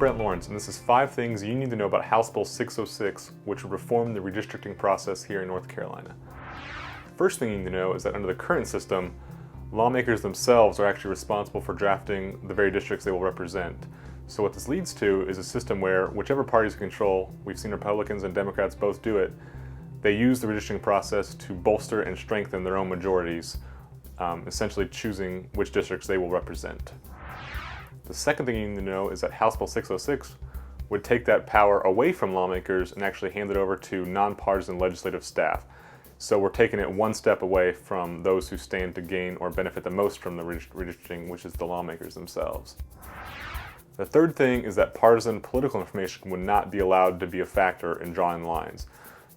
Brent Laurenz, and this is 5 things you need to know about House Bill 606, which would reform the redistricting process here in North Carolina. First thing you need to know is that under the current system, lawmakers themselves are actually responsible for drafting the very districts they will represent. So what this leads to is a system where whichever parties control, we've seen Republicans and Democrats both do it, they use the redistricting process to bolster and strengthen their own majorities, essentially choosing which districts they will represent. The second thing you need to know is that House Bill 606 would take that power away from lawmakers and actually hand it over to nonpartisan legislative staff. So we're taking it one step away from those who stand to gain or benefit the most from the redistricting, which is the lawmakers themselves. The third thing is that partisan political information would not be allowed to be a factor in drawing lines.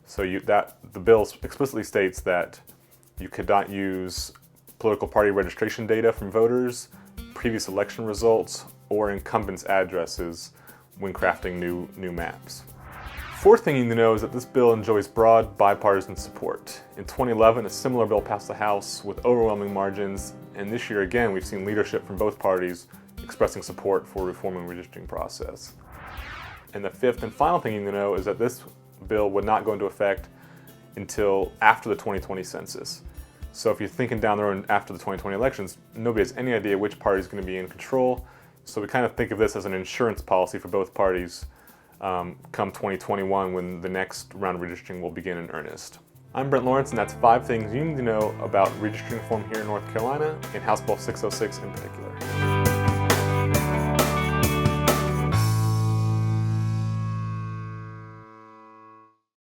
So the bill explicitly states that you could not use political party registration data from voters, previous election results, or incumbents' addresses when crafting new maps. Fourth thing you need to know is that this bill enjoys broad bipartisan support. In 2011, a similar bill passed the House with overwhelming margins, and this year again we've seen leadership from both parties expressing support for reforming the redistricting process. And the fifth and final thing you need to know is that this bill would not go into effect until after the 2020 census. So if you're thinking down the road after the 2020 elections, nobody has any idea which party is going to be in control. So we kind of think of this as an insurance policy for both parties come 2021 when the next round of redistricting will begin in earnest. I'm Brent Laurenz, and that's 5 things you need to know about redistricting reform here in North Carolina and House Bill 606 in particular.